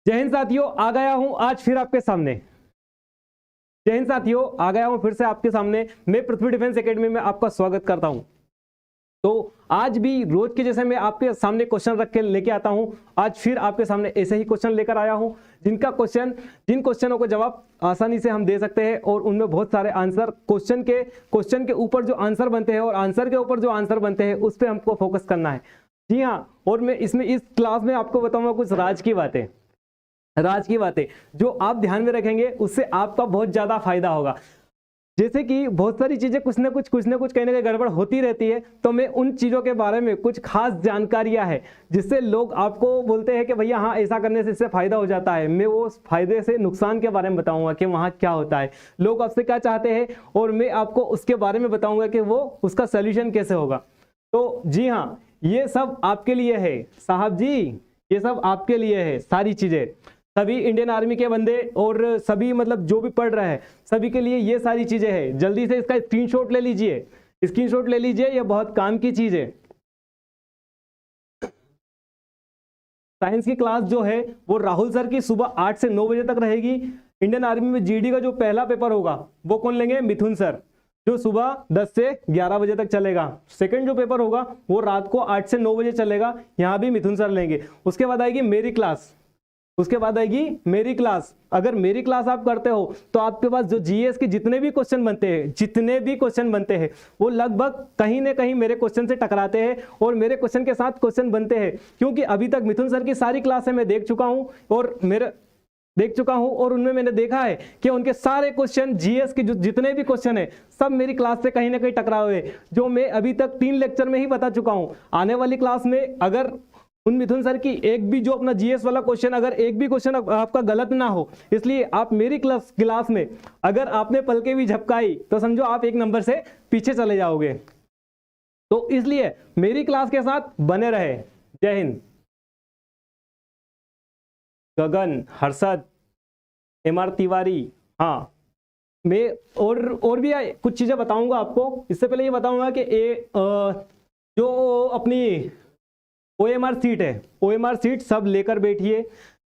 जय हिंद साथियों, आ गया हूं आज फिर आपके सामने। जय हिंद साथियों, आ गया हूं फिर से आपके सामने। मैं पृथ्वी डिफेंस एकेडमी में आपका स्वागत करता हूं। तो आज भी रोज के जैसे मैं आपके सामने क्वेश्चन रख के लेके आता हूं। आज फिर आपके सामने ऐसे ही क्वेश्चन लेकर आया हूं जिन क्वेश्चनों को जवाब आसानी से हम दे सकते हैं और उनमें बहुत सारे आंसर क्वेश्चन के ऊपर जो आंसर बनते हैं और आंसर के ऊपर जो आंसर बनते हैं उस पर हमको फोकस करना है। जी हाँ, और मैं इस क्लास में आपको बताऊंगा कुछ राज की बातें जो आप ध्यान में रखेंगे उससे आपका बहुत ज्यादा फायदा होगा। जैसे कि बहुत सारी चीजें कुछ ना कुछ कहीं ना कहीं गड़बड़ होती रहती है, तो मैं उन चीजों के बारे में कुछ खास जानकारियां है जिससे लोग आपको बोलते हैं कि भैया हाँ ऐसा करने से इससे फायदा हो जाता है। मैं वो फायदे से नुकसान के बारे में बताऊंगा कि वहाँ क्या होता है, लोग आपसे क्या चाहते हैं, और मैं आपको उसके बारे में बताऊंगा कि वो उसका सोल्यूशन कैसे होगा। तो जी हाँ, ये सब आपके लिए है साहब जी, ये सब आपके लिए है। सारी चीजें सभी इंडियन आर्मी के बंदे और सभी मतलब जो भी पढ़ रहे हैं सभी के लिए ये सारी चीजें हैं। जल्दी से इसका स्क्रीनशॉट ले लीजिए, ये बहुत काम की चीज है। साइंस की क्लास जो है वो राहुल सर की सुबह 8 से 9 बजे तक रहेगी। इंडियन आर्मी में जीडी का जो पहला पेपर होगा वो कौन लेंगे? मिथुन सर, जो सुबह 10 से 11 बजे तक चलेगा। सेकंड जो पेपर होगा वो रात को 8 से 9 बजे चलेगा, यहाँ भी मिथुन सर लेंगे। उसके बाद आएगी मेरी क्लास। अगर मेरी क्लास आप करते हो तो आपके पास जो जीएस के जितने भी क्वेश्चन बनते हैं वो लगभग कहीं ना कहीं मेरे क्वेश्चन से टकराते हैं और मेरे क्वेश्चन के साथ क्वेश्चन बनते हैं, क्योंकि अभी तक मिथुन सर की सारी क्लासें मैं देख चुका हूं और उनमें मैंने देखा है कि उनके सारे क्वेश्चन जीएस के जो जितने भी क्वेश्चन है सब मेरी क्लास से कहीं ना कहीं टकराए हुए, जो मैं अभी तक 3 लेक्चर में ही बता चुका हूं। आने वाली क्लास में अगर उन मिथुन सर की एक भी जो अपना जीएस वाला क्वेश्चन, अगर एक भी क्वेश्चन आपका गलत ना हो, इसलिए आप मेरी क्लास में अगर आपने पलके भी झपकाई तो समझो आप 1 नंबर से पीछे चले जाओगे। तो इसलिए मेरी क्लास के साथ बने रहे। जय हिंद। गगन, हर्षद, एमआर तिवारी, हाँ मैं और भी कुछ चीजें बताऊंगा आपको। इससे पहले ये बताऊंगा कि जो अपनी OMR सीट है, OMR सीट सब लेकर बैठिए।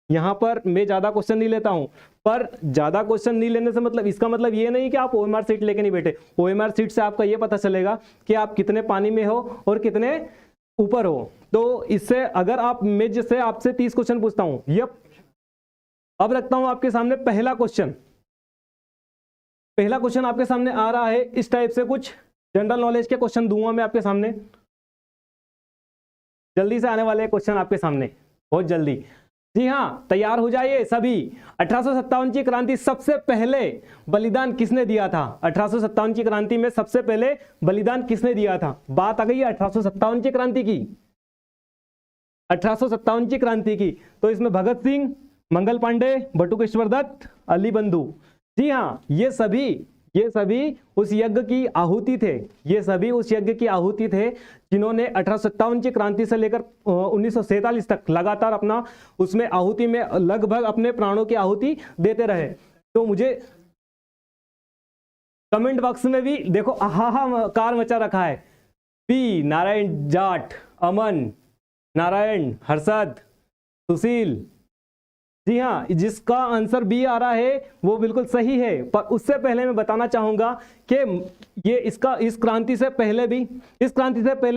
यहाँ पर मैं ज़्यादा क्वेश्चन नहीं लेता हूँ, पर ज़्यादा क्वेश्चन नहीं लेने से मतलब इसका मतलब ये नहीं कि आप OMR सीट लेके नहीं बैठे। OMR सीट से आपका ये पता चलेगा कि आप कितने पानी में हो और कितने ऊपर हो। तो इससे अगर मैं जैसे आपसे 30 क्वेश्चन पूछता हूँ, ये अब रखता हूँ आपके सामने पहला क्वेश्चन आपके सामने आ रहा है। इस टाइप से कुछ जनरल नॉलेज के क्वेश्चन दूंगा मैं आपके सामने। जल्दी से आने वाले क्वेश्चन आपके सामने, बहुत जल्दी। जी हाँ, तैयार हो जाइए सभी। 1857 की क्रांति सबसे पहले बलिदान किसने दिया था? 1857 की क्रांति में सबसे पहले बलिदान किसने दिया था? बात आ गई है 1857 की क्रांति की। 1857 की क्रांति की, तो इसमें भगत सिंह, मंगल पांडे, बटुकेश्वर दत्त, अली बंधु। जी हाँ, ये सभी उस यज्ञ की आहुति थे, जिन्होंने 1857 की क्रांति से लेकर 1947 तक लगातार अपना उसमें आहुति में लगभग अपने प्राणों की आहुति देते रहे। तो मुझे कमेंट बॉक्स में भी देखो हाहाकार मचा रखा है। पी नारायण जाट, अमन नारायण, हर्षद, सुशील। जी हाँ, जिसका आंसर बी आ रहा है वो बिल्कुल सही है। पर उससे पहले मैं बताना चाहूंगा कि ये इस क्रांति से पहले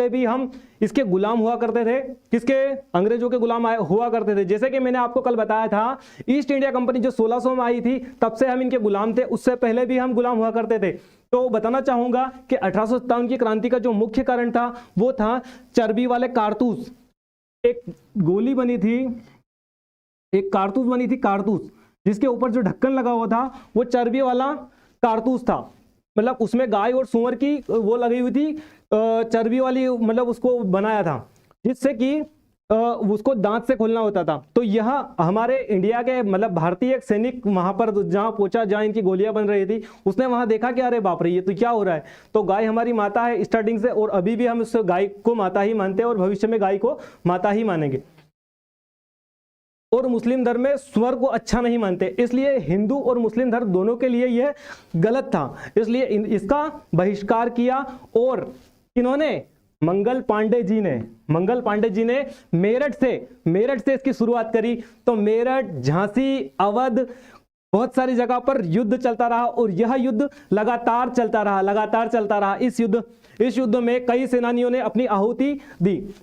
भी हम इसके गुलाम हुआ करते थे। किसके? अंग्रेजों के गुलाम हुआ करते थे। जैसे कि मैंने आपको कल बताया था, ईस्ट इंडिया कंपनी जो 1600 में आई थी तब से हम इनके गुलाम थे, उससे पहले भी हम गुलाम हुआ करते थे। तो बताना चाहूंगा कि 1857 की क्रांति का जो मुख्य कारण था वो था चर्बी वाले कारतूस। एक गोली बनी थी, एक कारतूस जिसके ऊपर जो ढक्कन लगा हुआ था वो चर्बी वाला कारतूस था। मतलब उसमें गाय और सूअर की वो लगी हुई थी चर्बी वाली, मतलब उसको बनाया था जिससे कि उसको दांत से खोलना होता था। तो यह हमारे इंडिया के मतलब भारतीय एक सैनिक वहां पर जहां पहुंचा, जहां इनकी गोलियां बन रही थी, उसने वहां देखा कि अरे बाप रे ये तो क्या हो रहा है। तो गाय हमारी माता है स्टार्टिंग से, और अभी भी हम उस गाय को माता ही मानते हैं और भविष्य में गाय को माता ही मानेंगे। और मुस्लिम धर्म में स्वर को अच्छा नहीं मानते, इसलिए हिंदू और मुस्लिम धर्म दोनों के लिए यह गलत था, इसलिए इसका बहिष्कार किया। और इन्होंने मंगल पांडे जी ने मेरठ से इसकी शुरुआत करी। तो मेरठ, झांसी, अवध, बहुत सारी जगह पर युद्ध चलता रहा और यह युद्ध लगातार चलता रहा। इस युद्ध में कई सेनानियों ने अपनी आहुति दी।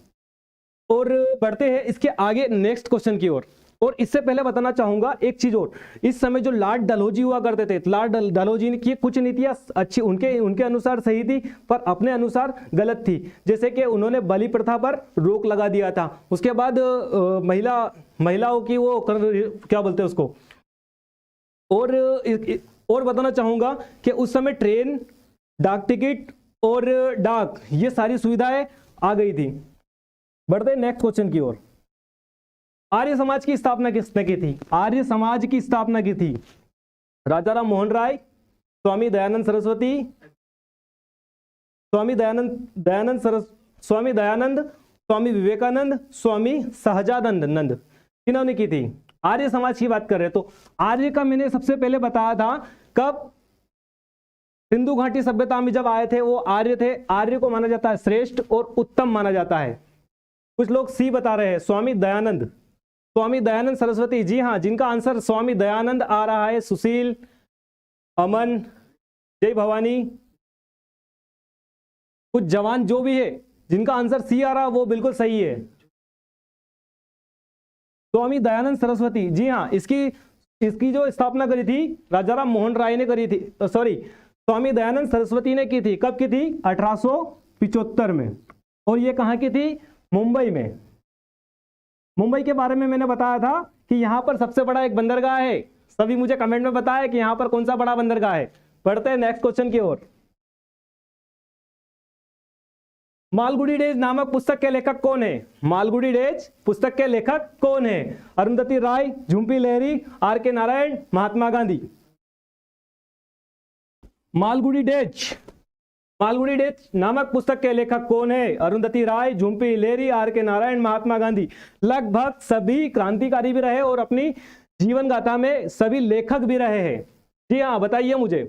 और बढ़ते हैं इसके आगे नेक्स्ट क्वेश्चन की ओर। और इससे पहले बताना चाहूंगा एक चीज और, इस समय जो लॉर्ड डलहौजी हुआ करते थे, लॉर्ड डलहौजी की कुछ नीतियां अच्छी उनके अनुसार सही थी, पर अपने अनुसार गलत थी। जैसे कि उन्होंने बलि प्रथा पर रोक लगा दिया था। उसके बाद महिलाओं की वो क्या बोलते हैं उसको। और बताना चाहूंगा कि उस समय ट्रेन, डाक टिकट और डाक, ये सारी सुविधाएं आ गई थी। बढ़ते नेक्स्ट क्वेश्चन की ओर। आर्य समाज की स्थापना किसने की थी? आर्य समाज की स्थापना की थी राजा राम मोहन राय, स्वामी दयानंद सरस्वती, स्वामी विवेकानंद, स्वामी सहजानंद, इन्होंने की थी। आर्य समाज की बात कर रहे हैं तो आर्य का मैंने सबसे पहले बताया था कब, सिंधु घाटी सभ्यता में जब आए थे वो आर्य थे। आर्य को माना जाता है श्रेष्ठ और उत्तम माना जाता है। कुछ लोग सी बता रहे हैं, स्वामी दयानंद सरस्वती। जी हाँ, जिनका आंसर स्वामी दयानंद आ रहा है। सुशील, अमन, जय भवानी, कुछ जवान जो भी है जिनका आंसर सी आ रहा वो बिल्कुल सही है। स्वामी दयानंद सरस्वती, जी हाँ, इसकी जो स्थापना करी थी राजा राम मोहन राय ने करी थी। स्वामी दयानंद सरस्वती ने की थी। कब की थी? 1875 में। और ये कहाँ की थी? मुंबई में। मुंबई के बारे में मैंने बताया था कि यहां पर सबसे बड़ा एक बंदरगाह है। सभी मुझे कमेंट में बताया कि यहां पर कौन सा बड़ा बंदरगाह है। बढ़ते हैं नेक्स्ट क्वेश्चन की ओर। मालगुडी डेज नामक पुस्तक के लेखक कौन है? मालगुडी डेज पुस्तक के लेखक कौन है? अरुंधति राय, झुंपी लहरी, आर के नारायण, महात्मा गांधी। मालगुडी डेज नामक पुस्तक के लेखक कौन है? अरुंधति राय, झुंपी लहरी, आर के नारायण, महात्मा गांधी। लगभग सभी क्रांतिकारी भी रहे और अपनी जीवन गाथा में सभी लेखक भी रहे हैं। जी हाँ, बताइए मुझे।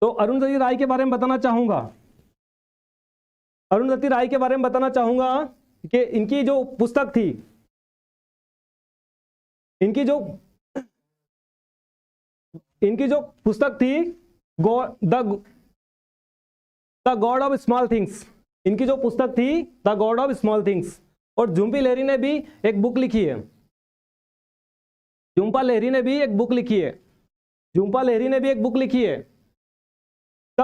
तो अरुंधति राय के बारे में बताना चाहूंगा। कि इनकी जो पुस्तक थी, इनकी जो पुस्तक थी the God of small things. इनकी जो पुस्तक थी the God of small things. और झुंपी लहरी ने भी एक बुक लिखी है। झुंपा लहरी ने भी एक बुक लिखी है द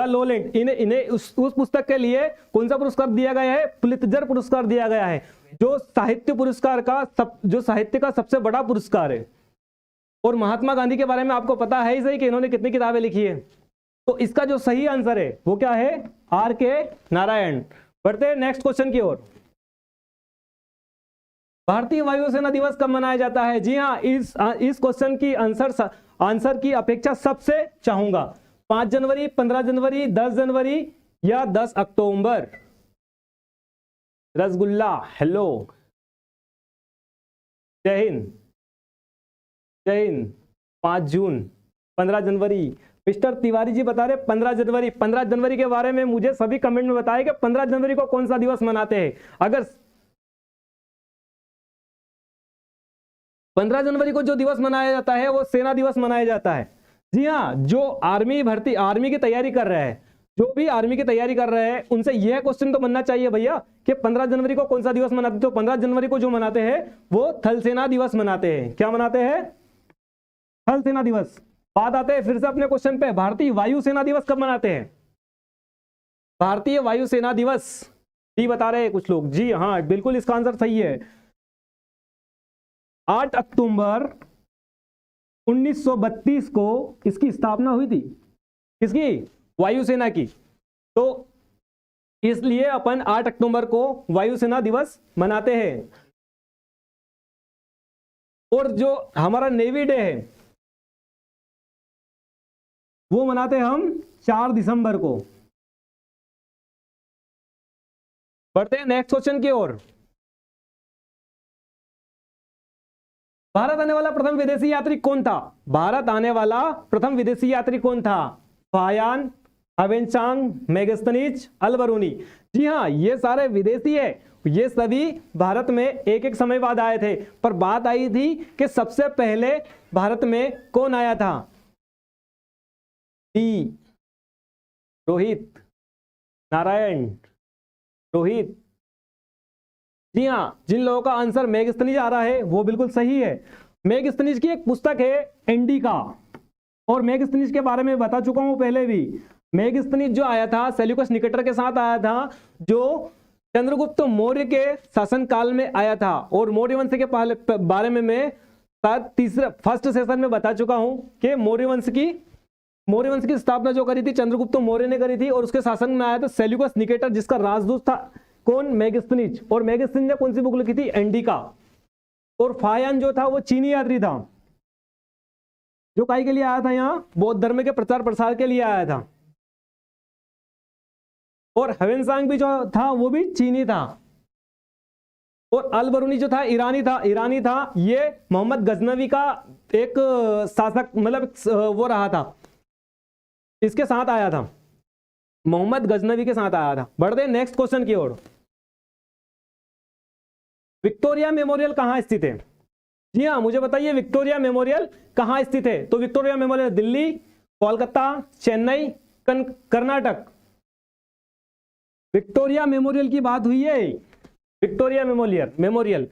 लोलेंट। इन्हें उस पुस्तक के लिए कौन सा पुरस्कार दिया गया है? पुलित्जर पुरस्कार दिया गया है, जो साहित्य का सबसे बड़ा पुरस्कार है। और महात्मा गांधी के बारे में आपको पता है ही सही कि इन्होंने कितनी किताबें लिखी है। तो इसका जो सही आंसर है वो क्या है? आर के नारायण। बढ़ते हैं नेक्स्ट क्वेश्चन की ओर। भारतीय वायुसेना दिवस कब मनाया जाता है? जी हाँ, इस क्वेश्चन की आंसर की अपेक्षा सबसे चाहूंगा। 5 जनवरी, 15 जनवरी, 10 जनवरी या 10 अक्टूबर। रसगुल्ला, हेलो, जय हिंद। 5 जून, 15 जनवरी। मिस्टर तिवारी जी बता रहे 15 जनवरी। 15 जनवरी के बारे में मुझे सभी कमेंट में बताएं कि 15 जनवरी को कौन सा दिवस मनाते हैं। अगर 15 जनवरी को जो दिवस मनाया जाता है वो सेना दिवस मनाया जाता है। जी हाँ, जो आर्मी की तैयारी कर रहे हैं, जो भी आर्मी की तैयारी कर रहे हैं, उनसे यह क्वेश्चन तो बनना चाहिए भैया कि 15 जनवरी को कौन सा दिवस मनाते हैं। तो 15 जनवरी को जो मनाते हैं वो थल सेना दिवस मनाते हैं। क्या मनाते हैं? थल सेना दिवस। बात आते हैं फिर से अपने क्वेश्चन पे, भारतीय वायुसेना दिवस कब मनाते हैं? भारतीय वायुसेना दिवस जी बता रहे हैं कुछ लोग। जी हाँ, बिल्कुल इसका आंसर सही है। 8 अक्टूबर 1932 को इसकी स्थापना हुई थी। किसकी? वायुसेना की। तो इसलिए अपन 8 अक्टूबर को वायुसेना दिवस मनाते हैं। और जो हमारा नेवी डे है वो मनाते हम 4 दिसंबर को। बढ़ते हैं नेक्स्ट क्वेश्चन की ओर। भारत आने वाला प्रथम विदेशी यात्री कौन था? भारत आने वाला प्रथम विदेशी यात्री कौन था? फायान, ह्वेनसांग, मेगास्थनीज, अल-बरूनी। जी हाँ, ये सारे विदेशी है, ये सभी भारत में एक एक समय बाद आए थे, पर बात आई थी कि सबसे पहले भारत में कौन आया था? डी रोहित नारायण, रोहित। जी हाँ, जिन लोगों का आंसर मेगास्थनीज आ रहा है वो बिल्कुल सही है। मेगास्थनीज की एक पुस्तक है इंडिका, और मेगास्थनीज के बारे में बता चुका हूं पहले भी। मेगास्थनीज जो आया था सेल्यूकस निकेटर के साथ आया था, जो चंद्रगुप्त मौर्य के शासन काल में आया था। और मौर्य वंश के बारे में मैं शायद फर्स्ट सेशन में बता चुका हूं कि मौर्य वंश की स्थापना जो करी थी चंद्रगुप्त मौर्य ने करी थी, और उसके शासन में आया था सेल्यूकस निकेटर, जिसका राजदूत था कौन? मेगास्थनीज। और मेगास्थनीज ने कौन सी बुक लिखी थी? इंडिका। और फायान जो था वो चीनी यात्री था, जो काई के लिए आया था? यहाँ बौद्ध धर्म के प्रचार प्रसार के लिए आया था। और ह्वेनसांग भी जो था वो भी चीनी था। और अल-बरूनी जो था ईरानी था। ये मोहम्मद गजनवी का एक शासक, मतलब वो रहा था, इसके साथ आया था, मोहम्मद गजनवी के साथ आया था। बढ़ते हैं नेक्स्ट क्वेश्चन की ओर। विक्टोरिया मेमोरियल कहां स्थित है? जी हाँ, मुझे बताइए विक्टोरिया मेमोरियल कहां स्थित है? तो Victoria memorial Delhi, Kolkata, Chennai, Karnataka. Victoria memorial की बात हुई है, विक्टोरिया मेमोरियल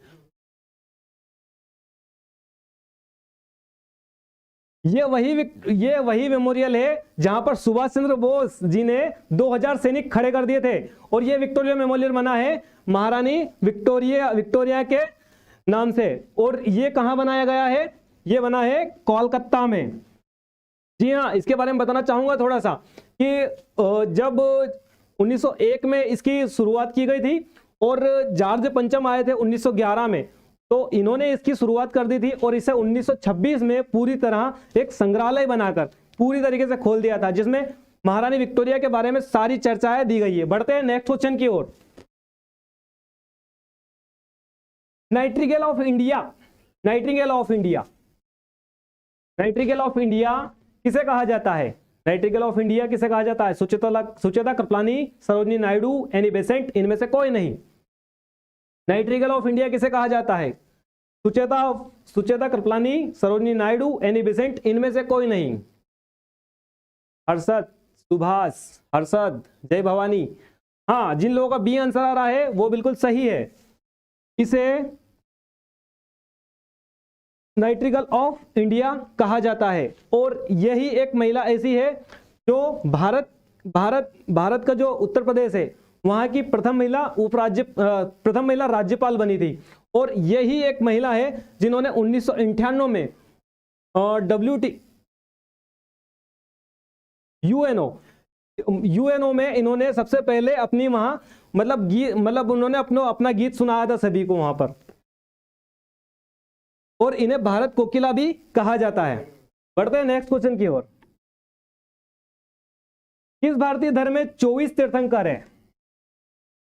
ये वही मेमोरियल है जहां पर सुभाष चंद्र बोस जी ने 2000 सैनिक खड़े कर दिए थे। और ये विक्टोरिया मेमोरियल बना है महारानी विक्टोरिया के नाम से। और ये कहां बनाया गया है? ये बना है कोलकाता में। जी हाँ, इसके बारे में बताना चाहूंगा थोड़ा सा कि जब 1901 में इसकी शुरुआत की गई थी, और जॉर्ज पंचम आए थे 1911 में, तो इन्होंने इसकी शुरुआत कर दी थी। और इसे 1926 में पूरी तरह एक संग्रहालय बनाकर पूरी तरीके से खोल दिया था, जिसमें महारानी विक्टोरिया के बारे में सारी चर्चाएं दी गई है। बढ़ते हैं नेक्स्ट क्वेश्चन की ओर। Nightingale of India, nightingale of India, nightingale of India किसे कहा जाता है? नाइटिंगेल ऑफ इंडिया किसे कहा जाता है? सुचेता कृपलानी, सरोजिनी नायडू, एनी बेसेंट, इनमें से कोई नहीं। नाइटिंगेल ऑफ इंडिया किसे कहा जाता है? सुचेता कृपलानी, सरोजिनी नायडू, एनी बेसेंट, इनमें से कोई नहीं। हर्षद, सुभाष, हर्षद, जय भवानी। हाँ, जिन लोगों का बी आंसर आ रहा है वो बिल्कुल सही है। इसे नाइटिंगेल ऑफ इंडिया कहा जाता है। और यही एक महिला ऐसी है जो भारत का जो उत्तर प्रदेश है वहां की प्रथम महिला राज्यपाल बनी थी। और यही एक महिला है जिन्होंने 1998 में यूएनओ में इन्होंने सबसे पहले अपनी वहां मतलब उन्होंने अपना गीत सुनाया था सभी को वहां पर। और इन्हें भारत कोकिला भी कहा जाता है। बढ़ते हैं नेक्स्ट क्वेश्चन की ओर। किस भारतीय धर्म में 24 तीर्थंकर है?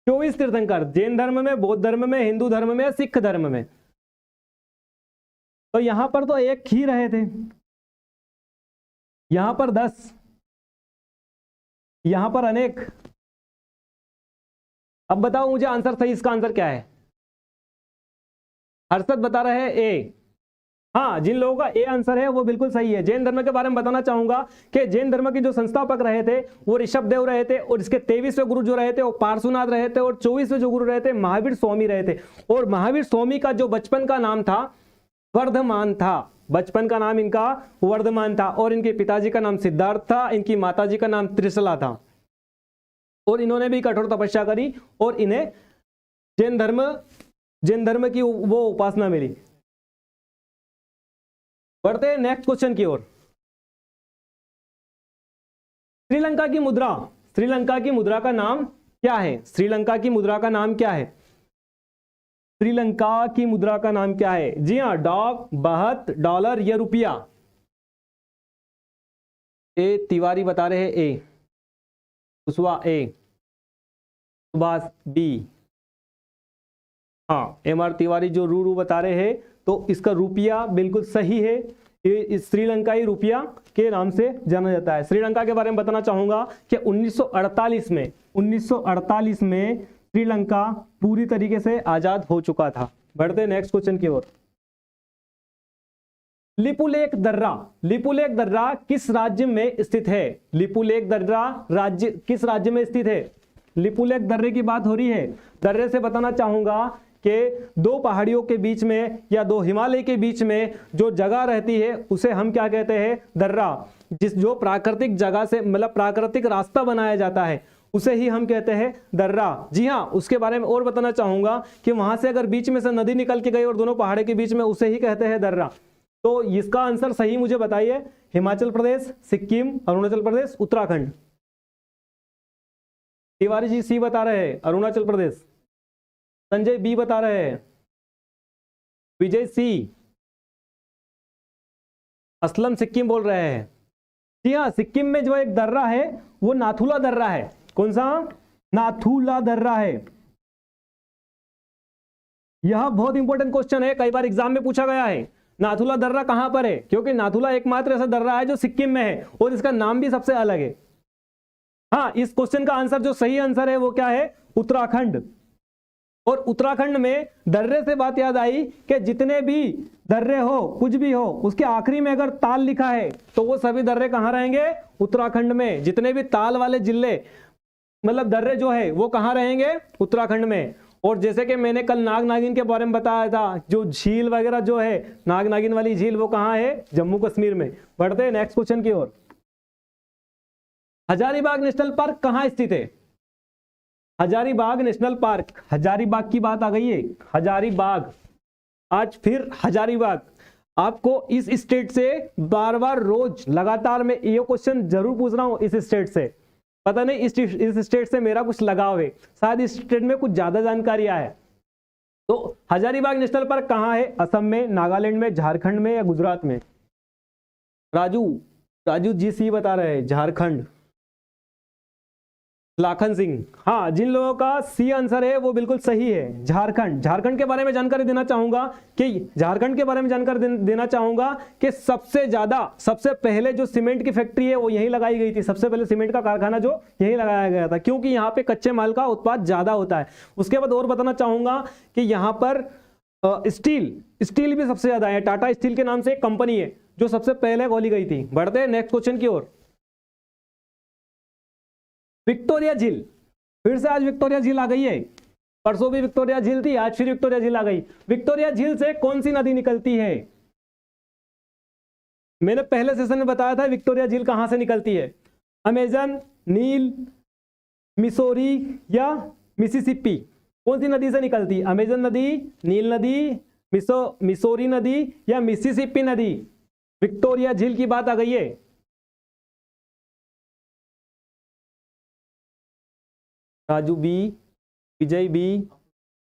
24 तीर्थंकर, जैन धर्म में, बौद्ध धर्म में, हिंदू धर्म में, सिख धर्म में। तो यहां पर तो एक ही रहे थे, यहां पर 10, यहां पर अनेक। अब बताओ मुझे आंसर सही, इसका आंसर क्या है? हर्षद बता रहे हैं ए। हाँ, जिन लोगों का ए आंसर है वो बिल्कुल सही है। जैन धर्म के बारे में बताना चाहूंगा कि जैन धर्म के जो संस्थापक रहे थे वो ऋषभ देव रहे थे, और इसके 23वें गुरु जो रहे थे वो पार्श्वनाथ रहे थे, और 24वें जो गुरु रहे थे महावीर स्वामी रहे थे। और महावीर स्वामी का जो बचपन का नाम था वर्धमान था, बचपन का नाम इनका वर्धमान था। और इनके पिताजी का नाम सिद्धार्थ था, इनकी माताजी का नाम त्रिशला था। और इन्होंने भी कठोर तपस्या करी और इन्हें जैन धर्म की वो उपासना मिली। बढ़ते हैं नेक्स्ट क्वेश्चन की ओर। श्रीलंका की मुद्रा का नाम क्या है? श्रीलंका की मुद्रा का नाम क्या है? श्रीलंका की मुद्रा का नाम क्या है? जी हाँ, डॉग, बहत, डॉलर या रुपया। ए तिवारी बता रहे हैं ए, कुशवाहा ए, सुभाष बी। हाँ, एम आर तिवारी जो रू बता रहे हैं, तो इसका रुपया बिल्कुल सही है। श्रीलंकाई रुपया के नाम से जाना जाता है। श्रीलंका के बारे में बताना चाहूंगा कि 1948 में श्रीलंका पूरी तरीके से आजाद हो चुका था। बढ़ते नेक्स्ट क्वेश्चन की ओर। लिपुलेख दर्रा किस राज्य में स्थित है? लिपुलेख दर्रा राज्य किस राज्य में स्थित है? लिपुलेख दर्रे की बात हो रही है। दर्रे से बताना चाहूंगा कि दो पहाड़ियों के बीच में या दो हिमालय के बीच में जो जगह रहती है उसे हम क्या कहते हैं? दर्रा। जो प्राकृतिक जगह से मतलब प्राकृतिक रास्ता बनाया जाता है उसे ही हम कहते हैं दर्रा। जी हाँ, उसके बारे में और बताना चाहूंगा कि वहां से अगर बीच में से नदी निकल के गई और दोनों पहाड़े के बीच में, उसे ही कहते हैं दर्रा। तो इसका आंसर सही मुझे बताइए। हिमाचल प्रदेश, सिक्किम, अरुणाचल प्रदेश, उत्तराखंड। तिवारी जी सी बता रहे हैं, अरुणाचल प्रदेश। संजय बी बता रहे हैं, विजय सी, असलम सिक्किम बोल रहे हैं। जी हाँ, सिक्किम में जो एक दर्रा है वो नाथुला दर्रा है। कौन सा? नाथुला दर्रा है। यह बहुत इंपॉर्टेंट क्वेश्चन है, कई बार एग्जाम में पूछा गया है। नाथुला दर्रा कहां पर है? क्योंकि नाथुला एकमात्र ऐसा दर्रा है जो सिक्किम में है और इसका नाम भी सबसे अलग है। हाँ, इस क्वेश्चन का आंसर जो सही आंसर है वो क्या है? उत्तराखंड। और उत्तराखंड में दर्रे से बात याद आई कि जितने भी दर्रे हो, कुछ भी हो, उसके आखिरी में अगर ताल लिखा है तो वो सभी दर्रे कहां रहेंगे? उत्तराखंड में। जितने भी ताल वाले जिले मतलब दर्रे जो है वो कहां रहेंगे? उत्तराखंड में। और जैसे कि मैंने कल नाग नागिन के बारे में बताया था, जो झील वगैरह जो है नाग नागिन वाली झील वो कहां है? जम्मू कश्मीर में। बढ़ते हैं नेक्स्ट क्वेश्चन की ओर। हजारीबाग नेशनल पार्क कहां स्थित है? हजारीबाग नेशनल पार्क, हजारीबाग की बात आ गई है। हजारीबाग, आज फिर हजारीबाग। आपको इस स्टेट से बार बार रोज लगातार मैं ये क्वेश्चन जरूर पूछ रहा हूं। इस स्टेट से पता नहीं इस स्टेट से मेरा कुछ लगाव है, शायद इस स्टेट में कुछ ज्यादा जानकारी है। तो हजारीबाग नेशनल पार्क कहां है? असम में, नागालैंड में, झारखंड में या गुजरात में? राजू जी सी बता रहे हैं झारखंड। लाखन सिंह, हाँ, जिन लोगों का सी आंसर है वो बिल्कुल सही है, झारखंड। झारखंड के बारे में जानकारी देना चाहूंगा कि सबसे पहले जो सीमेंट की फैक्ट्री है वो यहीं लगाई गई थी। सबसे पहले सीमेंट का कारखाना जो यहीं लगाया गया था, क्योंकि यहाँ पे कच्चे माल का उत्पाद ज्यादा होता है। उसके बाद और बताना चाहूंगा कि यहाँ पर स्टील भी सबसे ज्यादा है। टाटा स्टील के नाम से एक कंपनी है जो सबसे पहले खोली गई थी। बढ़ते हैं नेक्स्ट क्वेश्चन की ओर। विक्टोरिया झील, फिर से आज विक्टोरिया झील आ गई है। परसों भी विक्टोरिया झील थी, आज फिर विक्टोरिया झील आ गई। विक्टोरिया झील से कौन सी नदी निकलती है? मैंने पहले सेशन में बताया था विक्टोरिया झील कहां से निकलती है। अमेजन, नील, मिसोरी या मिसिसिपी, कौन सी नदी से निकलती है? अमेजन नदी, नील नदी, मिसोरी नदी या मिसिसिपी नदी? विक्टोरिया झील की बात आ गई है। राजू बी, विजय बी,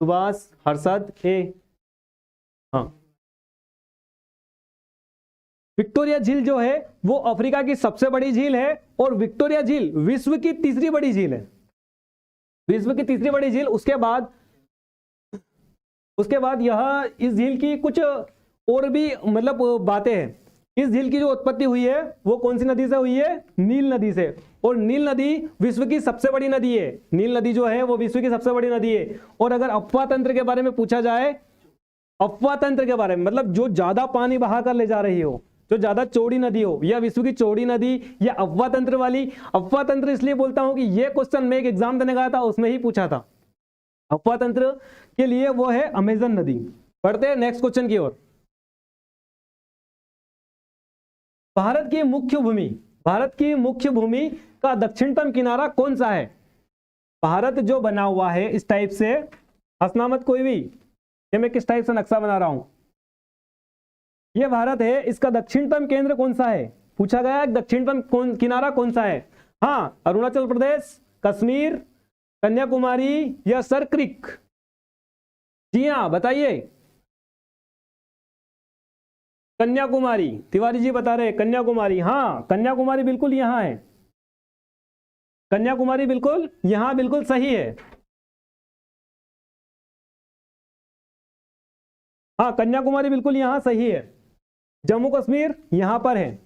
सुभाष, हर्षद ए। हाँ, विक्टोरिया झील जो है वो अफ्रीका की सबसे बड़ी झील है और विक्टोरिया झील विश्व की तीसरी बड़ी झील है। विश्व की तीसरी बड़ी झील। उसके बाद यह इस झील की कुछ और भी मतलब बातें हैं। इस झील की जो उत्पत्ति हुई है वो कौन सी नदी से हुई है? नील नदी से। और नील नदी विश्व की सबसे बड़ी नदी है। नील नदी जो है वो विश्व की सबसे बड़ी नदी है। और अगर अफवाह तंत्र के बारे में पूछा जाए, अफवाह तंत्र के बारे में मतलब जो ज्यादा पानी बहा कर ले जा रही हो, जो ज्यादा चौड़ी नदी हो, या विश्व की चौड़ी नदी या अफवाह तंत्र वाली। अफवाह तंत्र इसलिए बोलता हूं कि यह क्वेश्चन मैं एक एग्जाम देने गया था, उसमें ही पूछा था। अफवाह तंत्र के लिए वो है अमेजन नदी। पढ़ते हैं नेक्स्ट क्वेश्चन की ओर। भारत की मुख्य भूमि का दक्षिणतम किनारा कौन सा है? भारत जो बना हुआ है इस टाइप से, हंसना मत कोई भी, ये मैं किस टाइप से नक्शा बना रहा हूं। ये भारत है, इसका दक्षिणतम केंद्र कौन सा है? पूछा गया है दक्षिणतम किनारा कौन सा है। हाँ, अरुणाचल प्रदेश, कश्मीर, कन्याकुमारी या सरक्रिक? जी हाँ, बताइए। कन्याकुमारी, तिवारी जी बता रहे कन्याकुमारी। हाँ, कन्याकुमारी बिल्कुल यहां है। कन्याकुमारी बिल्कुल यहां, बिल्कुल सही है। हाँ, कन्याकुमारी बिल्कुल यहां सही है। जम्मू कश्मीर यहां पर है।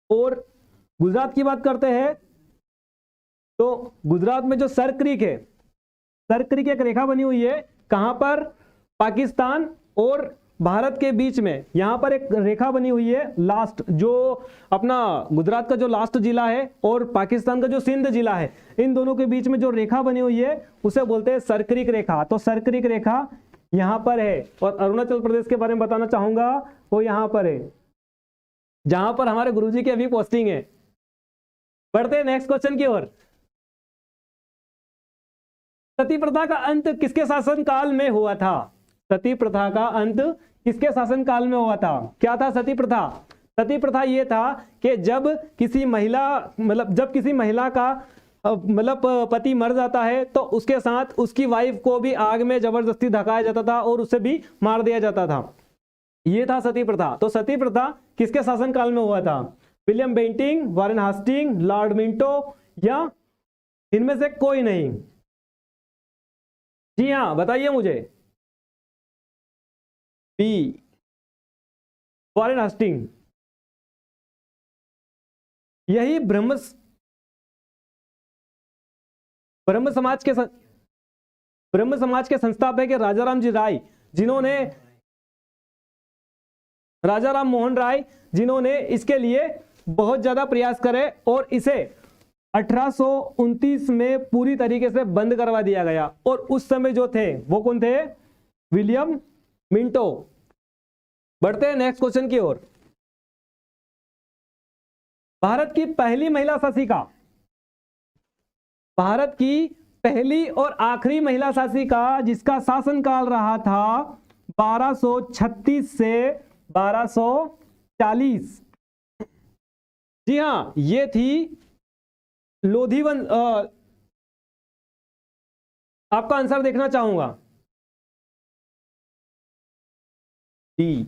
और गुजरात की बात करते हैं तो गुजरात में जो सर क्रीक है, सर क्रीक एक रेखा बनी हुई है, कहां पर? पाकिस्तान और भारत के बीच में यहां पर एक रेखा बनी हुई है। लास्ट जो अपना गुजरात का जो लास्ट जिला है और पाकिस्तान का जो सिंध जिला है, इन दोनों के बीच में जो रेखा बनी हुई है उसे बोलते हैं सरक्रीक रेखा। तो सरक्रीक रेखा यहां पर है। और अरुणाचल प्रदेश के बारे में बताना चाहूंगा, वो यहां पर है जहां पर हमारे गुरुजी की अभी पोस्टिंग है। बढ़ते हैं नेक्स्ट क्वेश्चन की ओर। सती प्रथा का अंत किसके शासन काल में हुआ था? सती प्रथा का अंत किसके शासन काल में हुआ था? क्या था सती प्रथा? सती प्रथा ये था कि जब किसी महिला जब किसी महिला का पति मर जाता है तो उसके साथ उसकी वाइफ को भी आग में जबरदस्ती धकाया जाता था और उसे भी मार दिया जाता था। ये था सती प्रथा। तो सती प्रथा किसके शासन काल में हुआ था? William Bentinck, Warren Hastings, Lord Minto या इनमें से कोई नहीं? जी हाँ, बताइए मुझे। B, Warren Hastings. यही ब्रह्म समाज के संस्थापक है राजाराम जी राय, जिन्होंने राजाराम मोहन राय, जिन्होंने इसके लिए बहुत ज्यादा प्रयास करे और इसे 1829 में पूरी तरीके से बंद करवा दिया गया। और उस समय जो थे वो कौन थे? William Minto. बढ़ते हैं नेक्स्ट क्वेश्चन की ओर। भारत की पहली महिला शासिका, भारत की पहली और आखिरी महिला शासिका जिसका शासनकाल रहा था 1236 से 1240। जी हां, ये थी लोधीवन। आपका आंसर देखना चाहूंगा। डी,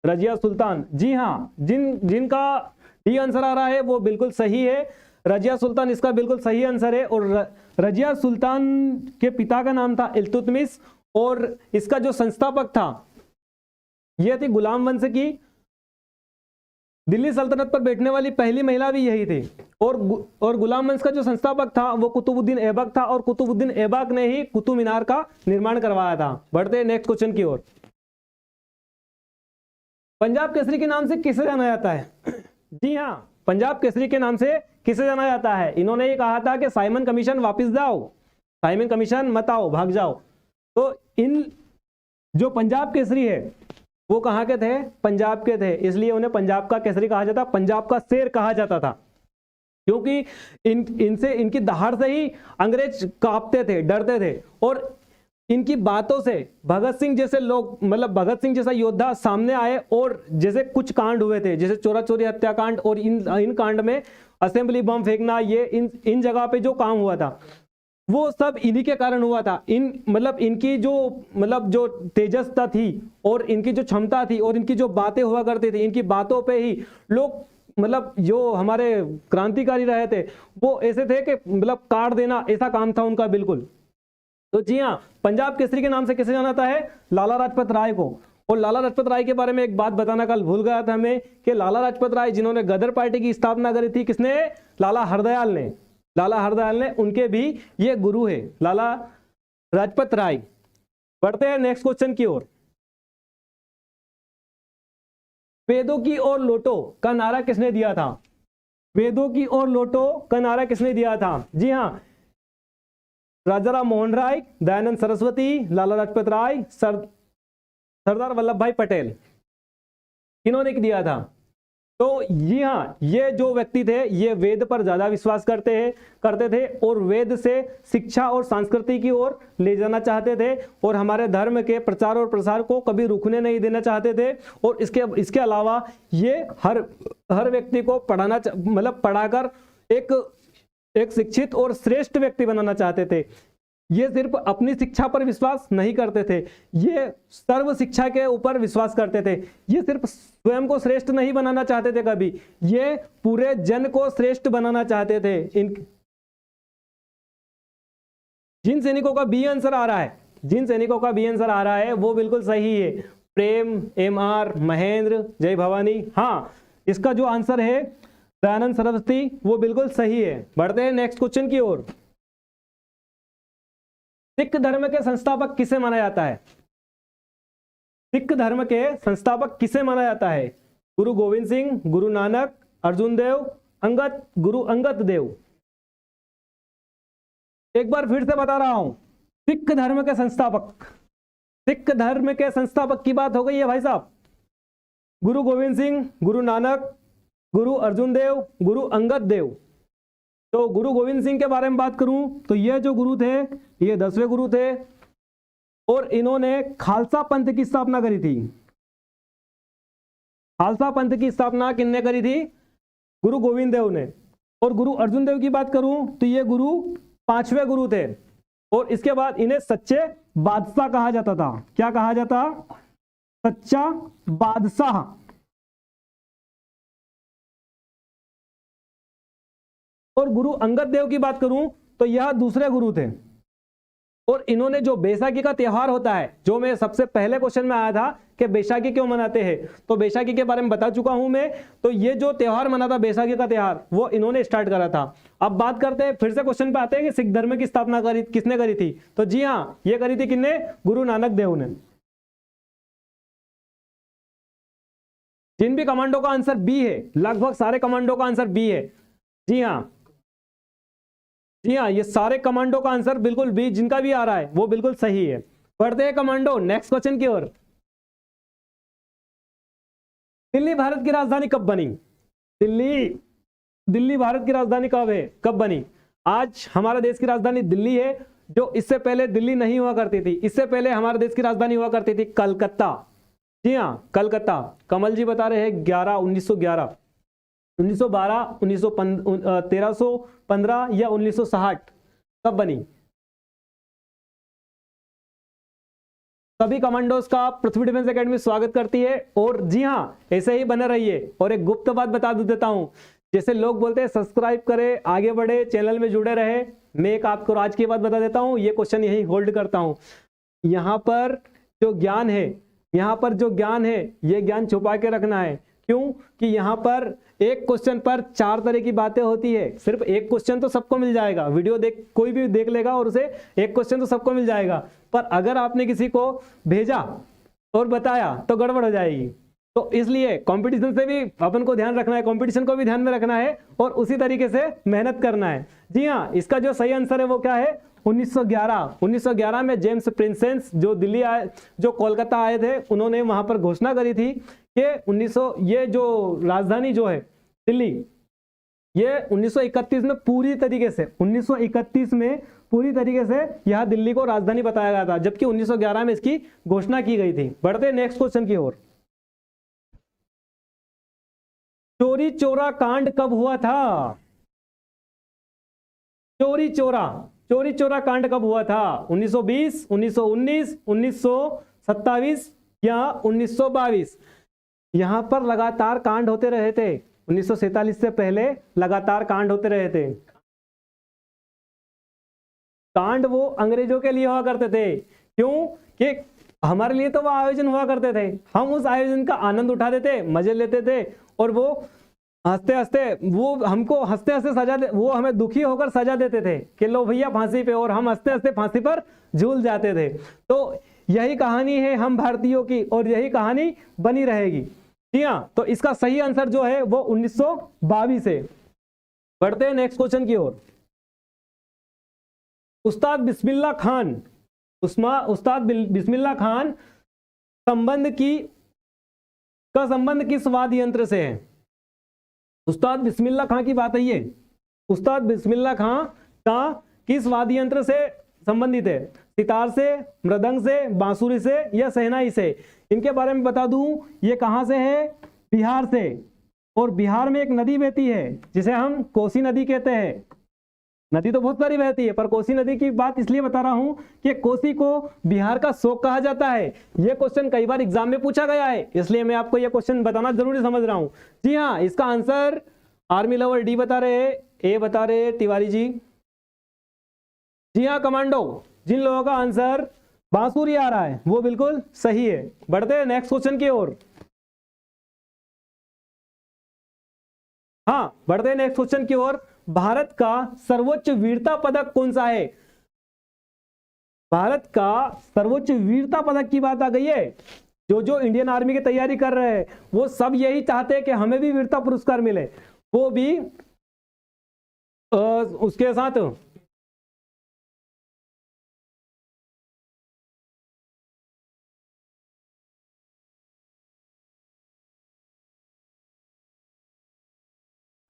रजिया सुल्तान। जी हां, जिनका डी आंसर आ रहा है वो बिल्कुल सही है। रजिया सुल्तान इसका बिल्कुल सही आंसर है। और रजिया सुल्तान के पिता का नाम था इल्तुतमिश और इसका जो संस्थापक था यह थी गुलाम वंश की। दिल्ली सल्तनत पर बैठने वाली पहली महिला भी यही थी। और गुलाम वंश का जो संस्थापक था वो कुतुबुद्दीन ऐबक था और कुतुबुद्दीन ऐबक ने ही कुतुब मीनार का निर्माण करवाया था। बढ़ते हैं नेक्स्ट क्वेश्चन की ओर। पंजाब केसरी के नाम से किसे जाना जाता है? जी हां, पंजाब केसरी के नाम से किसे जाना जाता है? इन्होंने ये कहा था कि साइमन कमीशन वापस जाओ, साइमन कमीशन मत आओ, भाग जाओ। तो इन जो पंजाब केसरी है वो कहां के थे? पंजाब के थे, इसलिए उन्हें पंजाब का केसरी कहा जाता, पंजाब का शेर कहा जाता था। क्योंकि इनकी दहाड़ से ही अंग्रेज कांपते थे, डरते थे। और इनकी बातों से भगत सिंह जैसे लोग, भगत सिंह जैसा योद्धा सामने आए। और जैसे कुछ कांड हुए थे, जैसे चोरा चोरी हत्याकांड और इन कांड में असेंबली बम फेंकना, ये इन जगह पे जो काम हुआ था वो सब इन्हीं के कारण हुआ था। इनकी जो तेजस्ता थी और इनकी जो क्षमता थी और इनकी जो बातें हुआ करती थी, इनकी बातों पे ही लोग जो हमारे क्रांतिकारी रहे थे वो ऐसे थे कि काट देना, ऐसा काम था उनका बिल्कुल। तो जी हाँ, पंजाब केसरी के नाम से किसे जाना जाता है? लाला लाजपत राय को। और लाला लाजपत राय के बारे में एक बात बताना कल भूल गया था हमें कि लाला लाजपत राय जिन्होंने गदर पार्टी की स्थापना करी थी, किसने? लाला हरदयाल ने। लाला हरदयाल ने, उनके भी ये गुरु है लाला लाजपत राय। बढ़ते हैं नेक्स्ट क्वेश्चन की ओर। वेदों की ओर लौटो का नारा किसने दिया था? वेदों की ओर लौटो का नारा किसने दिया था? जी हाँ, राजाराम मोहन राय, दयानंद सरस्वती, लाला लाजपत राय, सरदार वल्लभ भाई पटेल, इन्होंने दिया था। तो जी हाँ, ये जो व्यक्ति थे ये वेद पर ज्यादा विश्वास करते थे और वेद से शिक्षा और संस्कृति की ओर ले जाना चाहते थे और हमारे धर्म के प्रचार और प्रसार को कभी रुकने नहीं देना चाहते थे। और इसके अलावा ये हर व्यक्ति को पढ़ाकर एक शिक्षित और श्रेष्ठ व्यक्ति बनाना चाहते थे। ये सिर्फ अपनी शिक्षा पर विश्वास नहीं करते थे, ये सर्व शिक्षा के ऊपर विश्वास करते थे। ये सिर्फ स्वयं को श्रेष्ठ नहीं बनाना चाहते थे कभी, ये पूरे जन को श्रेष्ठ बनाना चाहते थे। जिन सैनिकों का बी आंसर आ रहा है जिन सैनिकों का बी आंसर आ रहा है वो बिल्कुल सही है। प्रेम, MR, महेंद्र, जय भवानी। हाँ, इसका जो आंसर है दयानंद सरस्वती वो बिल्कुल सही है। बढ़ते हैं नेक्स्ट क्वेश्चन की ओर। सिख धर्म के संस्थापक किसे माना जाता है? सिख धर्म के संस्थापक किसे माना जाता है? गुरु गोविंद सिंह, गुरु नानक, अर्जुन देव, अंगद, गुरु अंगद देव। एक बार फिर से बता रहा हूं, सिख धर्म के संस्थापक, सिख धर्म के संस्थापक की बात हो गई है भाई साहब। गुरु गोविंद सिंह, गुरु नानक, गुरु अर्जुन देव, गुरु अंगद देव। तो गुरु गोविंद सिंह के बारे में बात करूं तो ये जो गुरु थे ये 10वें गुरु थे और इन्होंने खालसा पंथ की स्थापना करी थी। खालसा पंथ की स्थापना किसने करी थी? गुरु गोविंद देव ने। और गुरु अर्जुन देव की बात करूं तो ये गुरु 5वें गुरु थे और इसके बाद इन्हें सच्चे बादशाह कहा जाता था। क्या कहा जाता? सच्चा बादशाह। और गुरु अंगद देव की बात करूं तो यह दूसरे गुरु थे और इन्होंने जो बैसाखी का त्योहार होता है, जो मैं सबसे पहले क्वेश्चन में आया था कि बैसाखी क्यों मनाते हैं, तो बैसाखी के बारे में बता चुका हूं मैं। तो ये जो त्योहार मना था बैसाखी का त्योहार वो इन्होंने स्टार्ट करा था। अब बात करते हैं, फिर से क्वेश्चन पे आते हैं कि सिख धर्म की स्थापना किसने करी थी? तो जी हाँ, ये करी थी किसने? गुरु नानक देव ने। जिन भी कमांडो का आंसर बी है, लगभग सारे कमांडो का आंसर बी है। जी हाँ, जी हाँ, ये सारे कमांडो का आंसर बिल्कुल बी, जिनका भी आ रहा है वो बिल्कुल सही है। पढ़ते हैं कमांडो नेक्स्ट क्वेश्चन की ओर। दिल्ली भारत की राजधानी कब बनी? दिल्ली भारत की राजधानी कब बनी? आज हमारे देश की राजधानी दिल्ली है, जो इससे पहले दिल्ली नहीं हुआ करती थी। इससे पहले हमारे देश की राजधानी हुआ करती थी कलकत्ता। जी हाँ, कलकत्ता। कमल जी बता रहे हैं 1911, 1912, 1315 या 1960 कब बनी? सभी कमांडोज का पृथ्वी डिफेंस एकेडमी स्वागत करती है और जी हाँ, ऐसे ही बने रहिए। और एक गुप्त बात बता देता हूं, जैसे लोग बोलते हैं सब्सक्राइब करें, आगे बढ़े, चैनल में जुड़े रहे, मैं एक आपको आज की बात बता देता हूं, ये क्वेश्चन यही होल्ड करता हूं। यहाँ पर जो ज्ञान है, ये ज्ञान छुपा के रखना है। क्यों? कि यहाँ पर एक क्वेश्चन पर 4 तरह की बातें होती है। सिर्फ एक क्वेश्चन तो सबको मिल जाएगा, वीडियो कोई भी देख लेगा और उसे एक क्वेश्चन तो सबको मिल जाएगा, पर अगर आपने किसी को भेजा और बताया तो गड़बड़ हो जाएगी। तो इसलिए कंपटीशन से भी अपन को ध्यान रखना है, कंपटीशन को भी ध्यान में रखना है और उसी तरीके से मेहनत करना है। जी हाँ, इसका जो सही आंसर है वो क्या है? 1911 में जेम्स प्रिंसेस जो कोलकाता आए थे, उन्होंने वहां पर घोषणा करी थी कि ये जो राजधानी जो है दिल्ली, ये 1931 में पूरी तरीके से यह दिल्ली को राजधानी बताया गया था, जबकि 1911 में इसकी घोषणा की गई थी। बढ़ते नेक्स्ट क्वेश्चन की ओर। चोरी चोरा कांड कब हुआ था? चोरी चोरा कांड कब हुआ था? 1920, 1919, 1927 या 1922? यहां पर लगातार कांड होते रहे थे। 1947 से पहले लगातार कांड होते रहे थे। कांड वो अंग्रेजों के लिए हुआ करते थे। क्यों? कि हमारे लिए तो वो आयोजन हुआ करते थे, हम उस आयोजन का आनंद उठाते थे, मजे लेते थे और वो हंसते हंसते वो हमें दुखी होकर सजा देते थे कि लो भैया फांसी पे, और हम हंसते हंसते फांसी पर झूल जाते थे। तो यही कहानी है हम भारतीयों की और यही कहानी बनी रहेगी। जी हाँ, तो इसका सही आंसर जो है वो 1922 है। बढ़ते हैं नेक्स्ट क्वेश्चन की ओर। उस्ताद बिस्मिल्लाह खान संबंध किस वाद्य यंत्र से है? उस्ताद बिस्मिल्लाह खां की बात है ये। उस्ताद बिस्मिल्लाह खां का किस वाद्य यंत्र से संबंधित है? सितार से, मृदंग से, बांसुरी से या शहनाई से? इनके बारे में बता दूं, ये कहां से है? बिहार से। और बिहार में एक नदी बहती है जिसे हम कोसी नदी कहते हैं। नदी तो बहुत सारी बहती है, पर कोसी नदी की बात इसलिए बता रहा हूं कि कोसी को बिहार का शोक कहा जाता है। यह क्वेश्चन कई बार एग्जाम में पूछा गया है, इसलिए मैं आपको यह क्वेश्चन बताना जरूरी समझ रहा हूं। जी हाँ, इसका आंसर आर्मी लवर डी बता रहे, ए बता रहे तिवारी जी। जी हाँ कमांडो, जिन लोगों का आंसर बांसुरी आ रहा है, वो बिल्कुल सही है। बढ़ते हैं नेक्स्ट क्वेश्चन की ओर। हाँ, बढ़ते हैं नेक्स्ट क्वेश्चन की ओर। भारत का सर्वोच्च वीरता पदक कौन सा है? भारत का सर्वोच्च वीरता पदक की बात आ गई है। जो जो इंडियन आर्मी की तैयारी कर रहे हैं वो सब यही चाहते हैं कि हमें भी वीरता पुरस्कार मिले, वो भी उसके साथ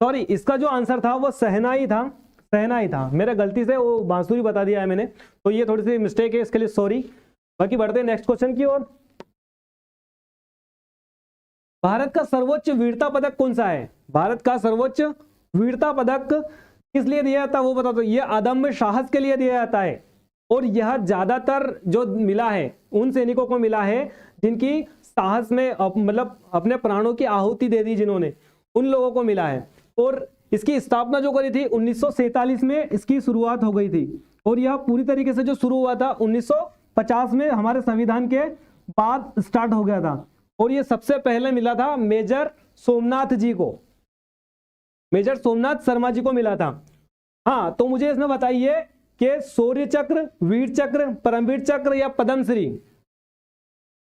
सॉरी, इसका जो आंसर था वो शहनाई था, शहनाई था। मेरा गलती से वो बांसुरी बता दिया है मैंने, तो ये थोड़ी सी मिस्टेक है, इसके लिए सॉरी। बाकी बढ़ते हैं नेक्स्ट क्वेश्चन की ओर। भारत का सर्वोच्च वीरता पदक कौन सा है? भारत का सर्वोच्च वीरता पदक किस लिए दिया जाता है वो बता दो। ये अदम्य साहस के लिए दिया जाता है, और यह ज्यादातर जो मिला है उन सैनिकों को मिला है जिनकी साहस में मतलब अपने प्राणों की आहुति दे दी, जिन्होंने, उन लोगों को मिला है। और इसकी स्थापना जो करी थी 1947 में इसकी शुरुआत हो गई थी, और यह पूरी तरीके से जो शुरू हुआ था 1950 में हमारे संविधान के बाद स्टार्ट हो गया था। और ये सबसे पहले मिला था मेजर सोमनाथ जी को, मेजर सोमनाथ शर्मा जी को मिला था। हाँ, तो मुझे इसमें बताइए कि शौर्य चक्र, वीर चक्र, परमवीर चक्र या पद्मश्री,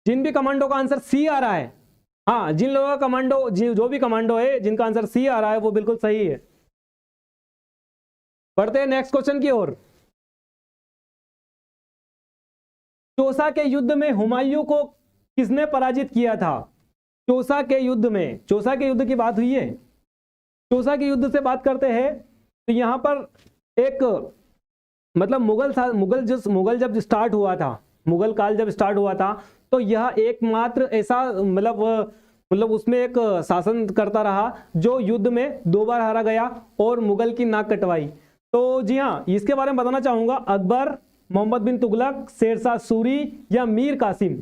जिन भी कमांडो का आंसर सी आ रहा है, हाँ, जिन लोगों का कमांडो, जो भी कमांडो है जिनका आंसर सी आ रहा है वो बिल्कुल सही है। बढ़ते हैं नेक्स्ट क्वेश्चन की ओर। चौसा के युद्ध में हुमायूं को किसने पराजित किया था? चौसा के युद्ध में, चौसा के युद्ध की बात हुई है, चौसा के युद्ध से बात करते हैं तो यहां पर एक मतलब मुगल जब स्टार्ट हुआ था, मुगल काल जब स्टार्ट हुआ था, तो यह एकमात्र ऐसा मतलब उसमें एक शासन करता रहा जो युद्ध में 2 बार हारा गया और मुगल की नाक कटवाई। तो जी हाँ, इसके बारे में बताना चाहूंगा, अकबर, मोहम्मद बिन तुगलक, शेरशाह सूरी या मीर कासिम।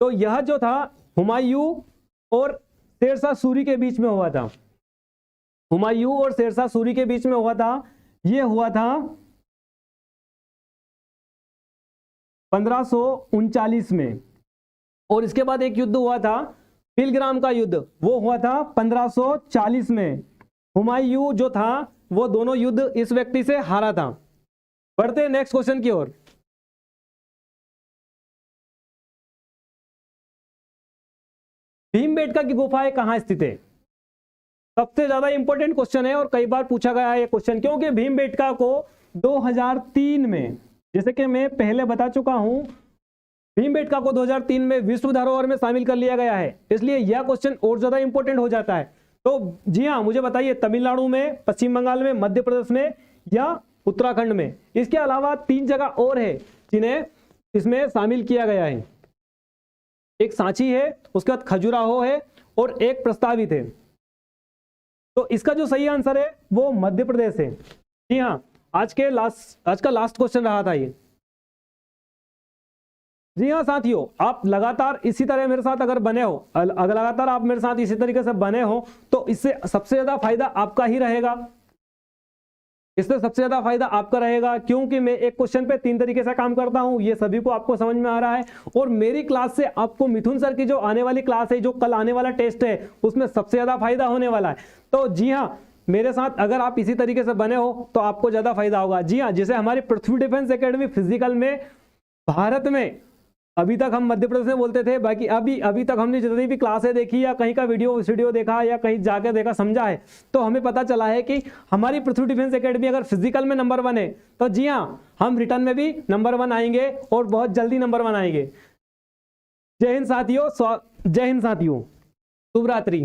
तो यह जो था हुमायूं और शेरशाह सूरी के बीच में हुआ था, हुमायूं और शेरशाह सूरी के बीच में हुआ था। यह हुआ था 1539 में। और इसके बाद एक युद्ध हुआ था पिलग्राम का युद्ध, वो हुआ था 1540 में। हुमायूं जो था वो दोनों युद्ध इस व्यक्ति से हारा था। बढ़ते हैं नेक्स्ट क्वेश्चन की ओर। भीमबेटका की गुफाएं कहां स्थित है? सबसे ज्यादा इंपॉर्टेंट क्वेश्चन है और कई बार पूछा गया है ये क्वेश्चन, क्योंकि भीमबेटका को 2003 में, जैसे कि मैं पहले बता चुका हूं, भीमबेटका को 2003 में विश्व धरोहर में शामिल कर लिया गया है, इसलिए यह क्वेश्चन और ज्यादा इंपॉर्टेंट हो जाता है। तो जी हाँ, मुझे बताइए, तमिलनाडु में, पश्चिम बंगाल में, मध्य प्रदेश में या उत्तराखंड में? इसके अलावा 3 जगह और है जिन्हें इसमें शामिल किया गया है। एक सांची है, उसके बाद खजुराहो है और एक प्रस्तावित है। तो इसका जो सही आंसर है वो मध्य प्रदेश है। जी हाँ, आज का लास्ट क्वेश्चन रहा था ये। जी हाँ साथियों, आप लगातार इसी तरह मेरे साथ अगर बने हो, अगर लगातार आप मेरे साथ इसी तरीके से बने हो तो इससे सबसे ज्यादा फायदा आपका ही रहेगा, इससे सबसे ज्यादा फायदा आपका रहेगा, क्योंकि मैं एक क्वेश्चन पे 3 तरीके से काम करता हूं, ये सभी को आपको समझ में आ रहा है। और मेरी क्लास से आपको मिथुन सर की जो आने वाली क्लास है, जो कल आने वाला टेस्ट है, उसमें सबसे ज्यादा फायदा होने वाला है। तो जी हाँ, मेरे साथ अगर आप इसी तरीके से बने हो तो आपको ज्यादा फायदा होगा। जी हाँ, जैसे हमारी पृथ्वी डिफेंस एकेडमी फिजिकल में भारत में, अभी तक हम मध्य प्रदेश में बोलते थे, बाकी अभी तक हमने जितनी भी क्लासें देखी या कहीं का वीडियो देखा या कहीं जाके देखा, समझा है, तो हमें पता चला है कि हमारी पृथ्वी डिफेंस एकेडमी अगर फिजिकल में नंबर 1 है तो जी हाँ, हम रिटर्न में भी नंबर 1 आएंगे और बहुत जल्दी नंबर 1 आएंगे। जय हिंद साथियों, शुभ रात्रि।